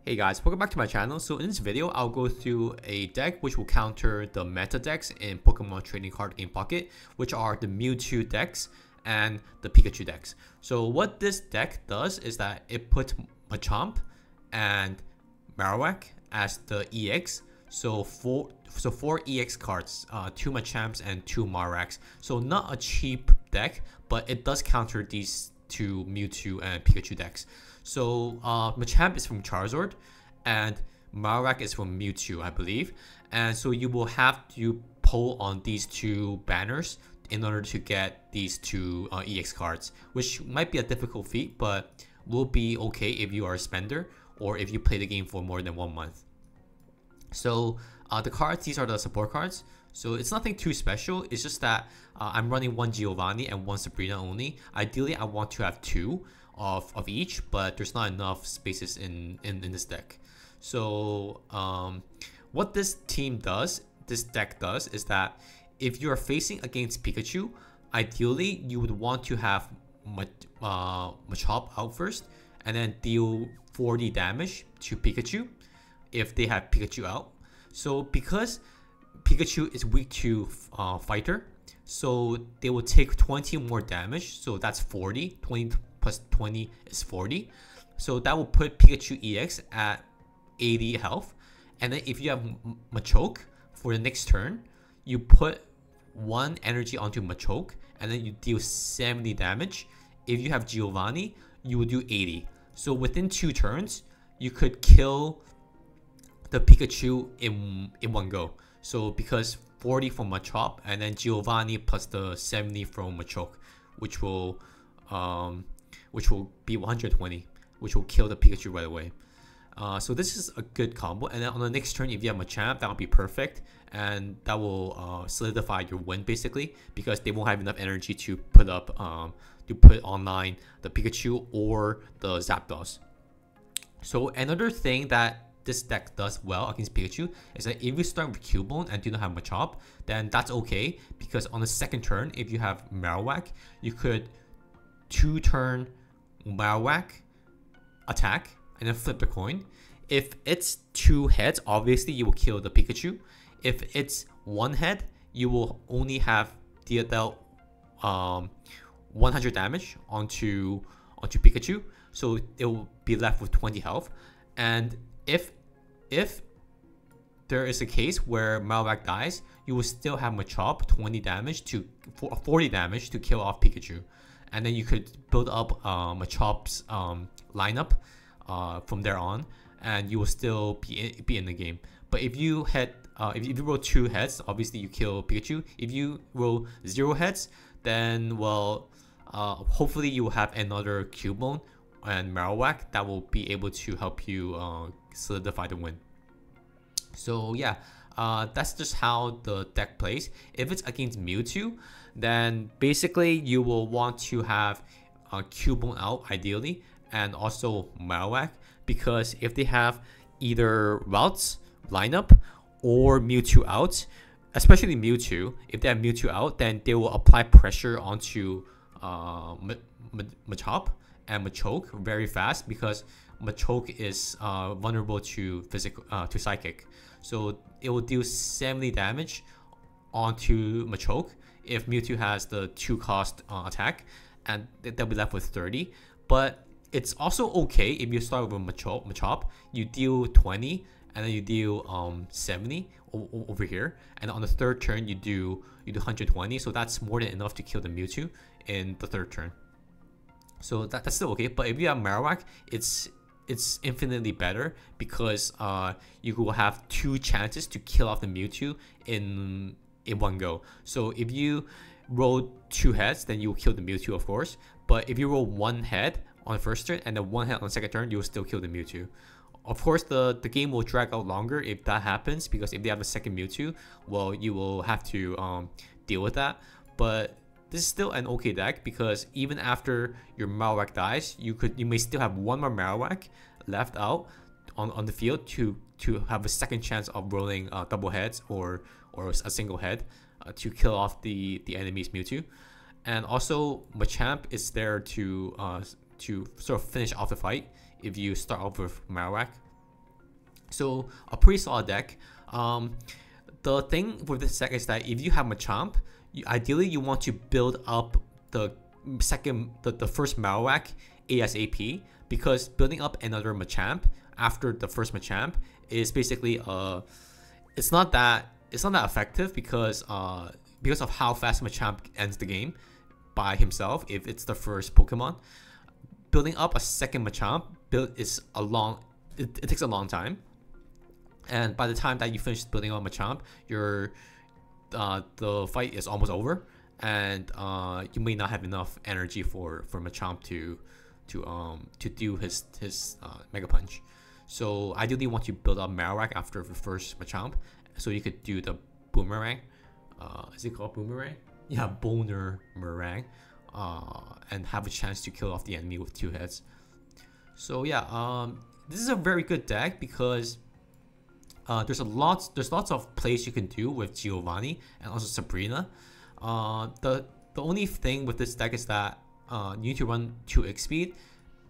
Hey guys, welcome back to my channel. So in this video, I'll go through a deck which will counter the meta decks in Pokemon Trading Card Game Pocket, which are the Mewtwo decks and the Pikachu decks. So what this deck does is that it puts Machamp and Marowak as the EX. So four EX cards, 2 Machamps and 2 Marowaks. So not a cheap deck, but it does counter these two Mewtwo and Pikachu decks. So Machamp is from Charizard and Marowak is from Mewtwo, I believe. And so you will have to pull on these two banners in order to get these two EX cards, which might be a difficult feat, but will be okay if you are a spender or if you play the game for more than 1 month. So the cards, these are the support cards. So it's nothing too special. It's just that I'm running 1 Giovanni and 1 Sabrina only. Ideally, I want to have 2 of each, but there's not enough spaces in this deck. So what this deck does is that if you're facing against Pikachu, ideally you would want to have Machamp out first and then deal 40 damage to Pikachu if they have Pikachu out. So because Pikachu is weak to Fighter, so they will take 20 more damage, so that's 40. 20 plus 20 is 40. So that will put Pikachu EX at 80 health. And then if you have Machoke, for the next turn, you put 1 energy onto Machoke and then you deal 70 damage. If you have Giovanni, you will do 80. So within 2 turns, you could kill the Pikachu in one go. So because 40 from Machamp and then Giovanni plus the 70 from Machoke, which will be 120, which will kill the Pikachu right away. So this is a good combo. And then on the next turn, if you have Machamp, that will be perfect, and that will solidify your win basically, because they won't have enough energy to put up to put online the Pikachu or the Zapdos. So another thing that this deck does well against Pikachu is that if you start with Cubone and do not have Machamp, then that's okay, because on the second turn, if you have Marowak, you could 2-turn Marowak, attack, and then flip the coin. If it's 2 heads, obviously you will kill the Pikachu. If it's 1 head, you will only have dealt 100 damage onto Pikachu, so it will be left with 20 health. And if there is a case where Marowak dies, you will still have Machamp 40 damage to kill off Pikachu. And then you could build up Machamp's lineup from there on, and you will still be in the game. But if you roll 2 heads, obviously you kill Pikachu. If you roll 0 heads, then hopefully you will have another Cubone and Marowak that will be able to help you solidify the win. So yeah, that's just how the deck plays. If it's against Mewtwo, then basically you will want to have Cubone out ideally, and also Marowak, because if they have either routes lineup or Mewtwo out, especially Mewtwo, if they have Mewtwo out, then they will apply pressure onto Machamp and Machoke very fast, because Machoke is vulnerable to psychic. So it will deal 70 damage onto Machoke if Mewtwo has the 2-cost attack, and they'll be left with 30. But it's also okay if you start with Machamp, you deal 20 and then you deal 70 over here, and on the 3rd turn you do 120. So that's more than enough to kill the Mewtwo in the 3rd turn. So that's still okay. But if you have Marowak, it's infinitely better, because you will have 2 chances to kill off the Mewtwo in one go. So if you roll 2 heads, then you will kill the Mewtwo, of course. But if you roll 1 head on the 1st turn and then 1 head on the 2nd turn, you will still kill the Mewtwo. Of course, the game will drag out longer if that happens, because if they have a second Mewtwo, well, you will have to deal with that. But this is still an okay deck, because even after your Marowak dies, you may still have 1 more Marowak left out on the field to have a second chance of rolling double heads or a single head to kill off the enemy's Mewtwo. And also Machamp is there to sort of finish off the fight if you start off with Marowak. So a pretty solid deck. The thing with this deck is that if you have Machamp, ideally you want to build up the first Marowak ASAP, because building up another Machamp after the first Machamp is basically it's not that effective, because of how fast Machamp ends the game by himself if it's the first Pokemon. Building up a second Machamp is it takes a long time, and by the time that you finish building up Machamp, the fight is almost over, and you may not have enough energy for Machamp to do his Mega Punch. So ideally, want to build up Marowak after the first Machamp, so you could do the Boomerang. Is it called Boomerang? Yeah, Boner Meringue, and have a chance to kill off the enemy with 2 hits. So yeah, this is a very good deck because there's lots of plays you can do with Giovanni and also Sabrina. The only thing with this deck is that you need to run 2x speed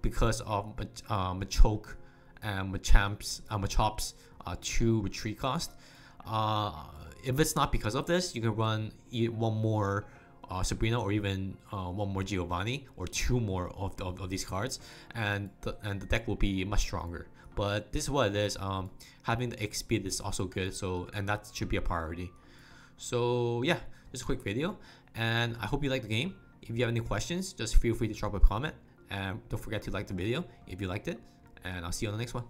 because of Machoke and Machamp's 2 retreat cost. If it's not because of this, you can run one more Sabrina, or even one more Giovanni, or 2 more of these cards, and the deck will be much stronger. But this is what it is. Having the X speed is also good, and that should be a priority. So yeah, just a quick video, and I hope you like the game. If you have any questions, just feel free to drop a comment, and don't forget to like the video if you liked it, and I'll see you on the next one.